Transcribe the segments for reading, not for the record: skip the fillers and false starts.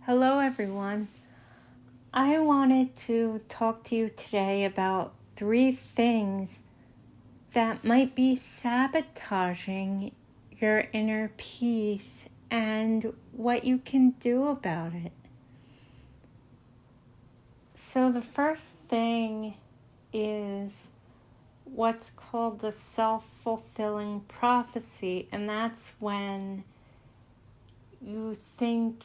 Hello, everyone. I wanted to talk to you today about 3 things that might be sabotaging your inner peace and what you can do about it. So, the first thing is what's called the self-fulfilling prophecy, and that's when you think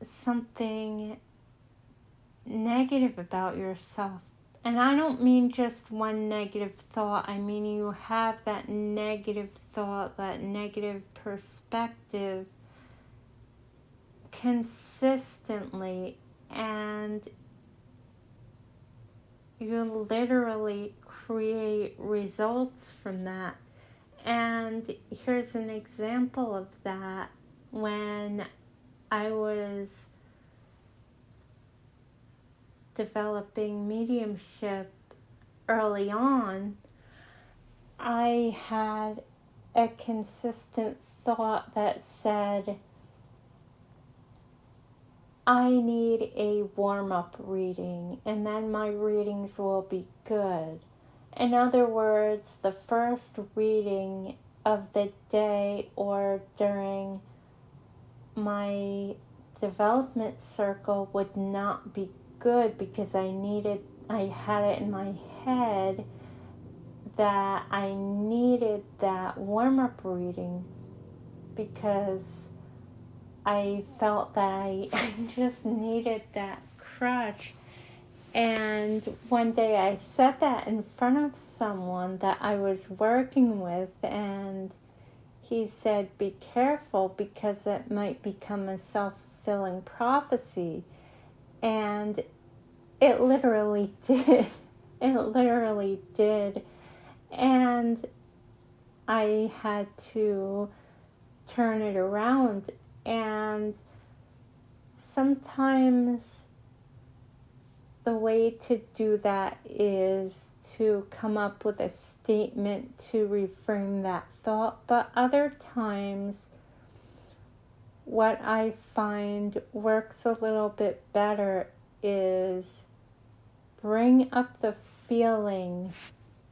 something negative about yourself. And I don't mean just one negative thought. I mean you have that negative thought, that negative perspective consistently, and you literally create results from that. And here's an example of that. When I was developing mediumship early on, I had a consistent thought that said, I need a warm-up reading and then my readings will be good. In other words, the first reading of the day or during my development circle would not be good because I had it in my head that I needed that warm-up reading because I felt that I just needed that crutch. And one day I said that in front of someone that I was working with, and he said, be careful because it might become a self-fulfilling prophecy. And it literally did. It literally did. And I had to turn it around. And sometimes the way to do that is to come up with a statement to reframe that thought. But other times, what I find works a little bit better is bring up the feeling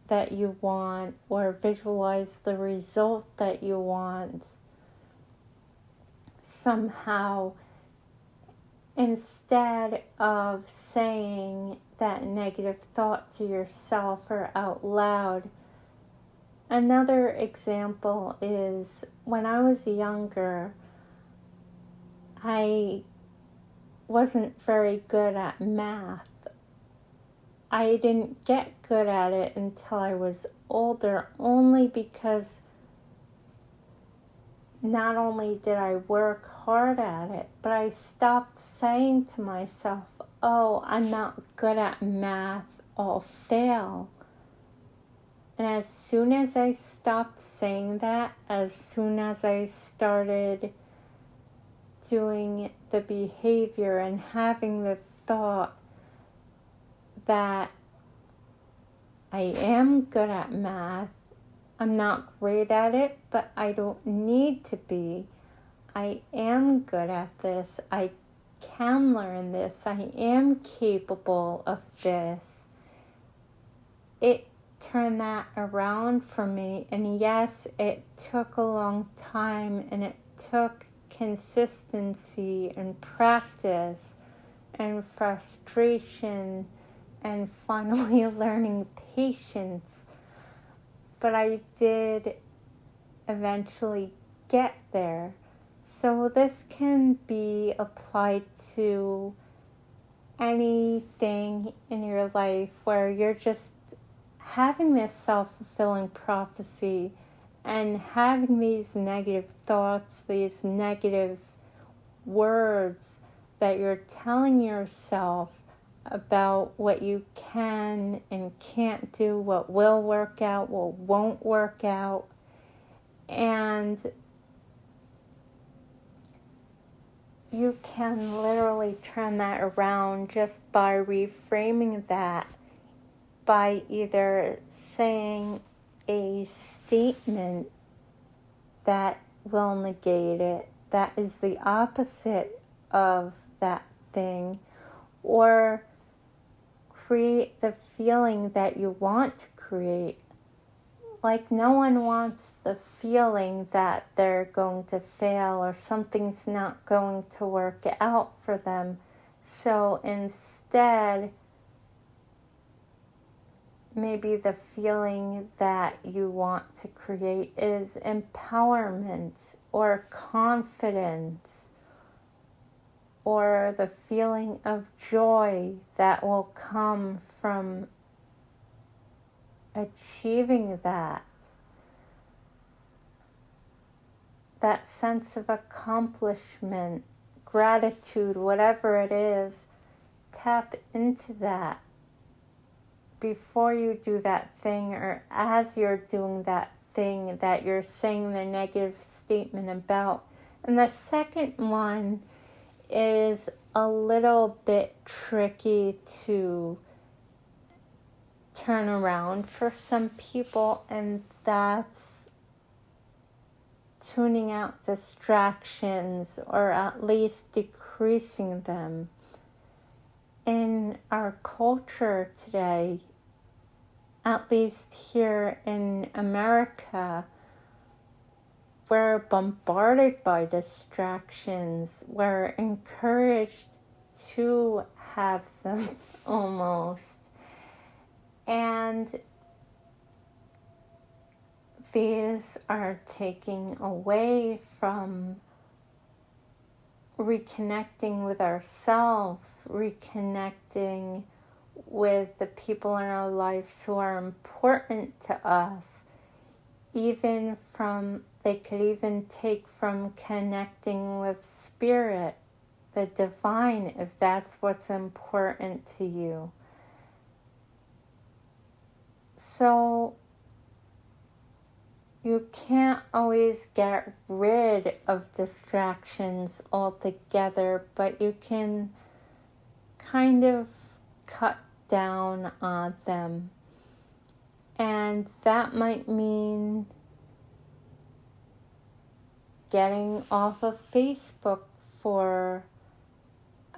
that you want or visualize the result that you want somehow, instead of saying that negative thought to yourself or out loud. Another example is when I was younger, I wasn't very good at math. I didn't get good at it until I was older, only because not only did I work hard at it, but I stopped saying to myself, oh, I'm not good at math, I'll fail. And as soon as I stopped saying that, as soon as I started doing the behavior and having the thought that I am good at math, I'm not great at it, but I don't need to be. I am good at this. I can learn this. I am capable of this. It turned that around for me. And yes, it took a long time, and it took consistency and practice and frustration and finally learning patience. But I did eventually get there. So this can be applied to anything in your life where you're just having this self-fulfilling prophecy and having these negative thoughts, these negative words that you're telling yourself about what you can and can't do, what will work out, what won't work out. And you can literally turn that around just by reframing that, by either saying a statement that will negate it, that is the opposite of that thing, or create the feeling that you want to create. Like, no one wants the feeling that they're going to fail or something's not going to work out for them. So instead, maybe the feeling that you want to create is empowerment or confidence, or the feeling of joy that will come from achieving that. That sense of accomplishment, gratitude, whatever it is, tap into that before you do that thing, or as you're doing that thing that you're saying the negative statement about. And the second one is a little bit tricky to turn around for some people, and that's tuning out distractions, or at least decreasing them. In our culture today, at least here in America, we're bombarded by distractions. We're encouraged to have them almost. And these are taking away from reconnecting with ourselves, reconnecting with the people in our lives who are important to us. They could even take from connecting with spirit, the divine, if that's what's important to you. So you can't always get rid of distractions altogether, but you can kind of cut down on them. And that might mean getting off of Facebook for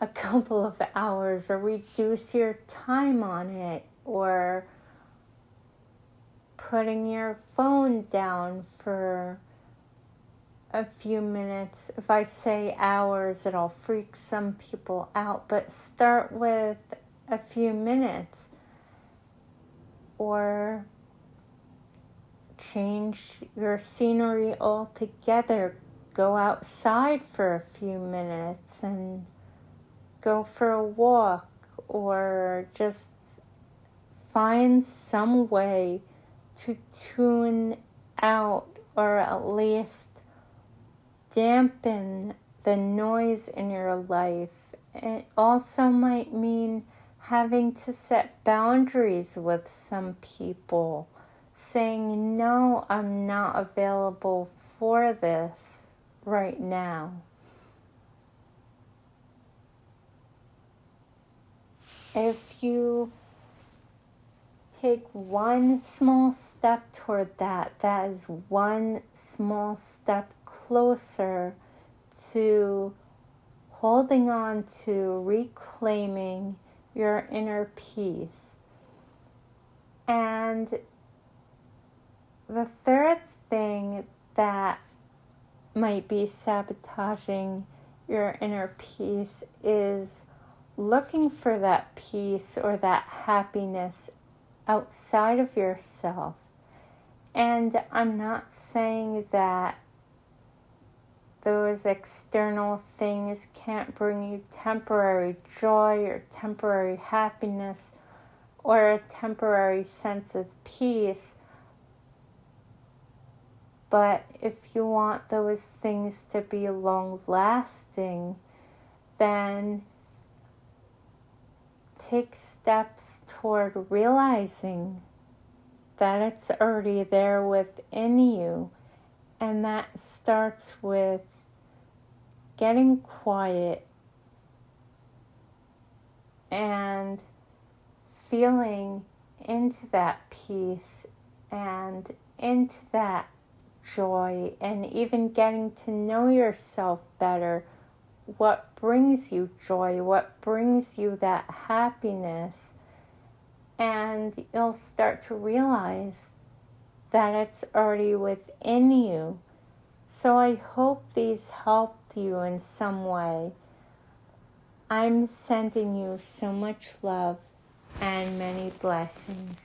a couple of hours, or reduce your time on it, or putting your phone down for a few minutes. If I say hours, it'll freak some people out, but start with a few minutes. Or change your scenery altogether. Go outside for a few minutes and go for a walk, or just find some way to tune out, or at least dampen the noise in your life. It also might mean having to set boundaries with some people, saying, no, I'm not available for this right now. If you take one small step toward that, that is one small step closer to holding on to reclaiming your inner peace. And the third thing that might be sabotaging your inner peace is looking for that peace or that happiness outside of yourself. And I'm not saying that those external things can't bring you temporary joy or temporary happiness or a temporary sense of peace. But if you want those things to be long-lasting, then take steps toward realizing that it's already there within you. And that starts with getting quiet and feeling into that peace and into that joy, and even getting to know yourself better what brings you joy, what brings you that happiness, and you'll start to realize that it's already within you. So I hope these helped you in some way. I'm sending you so much love and many blessings.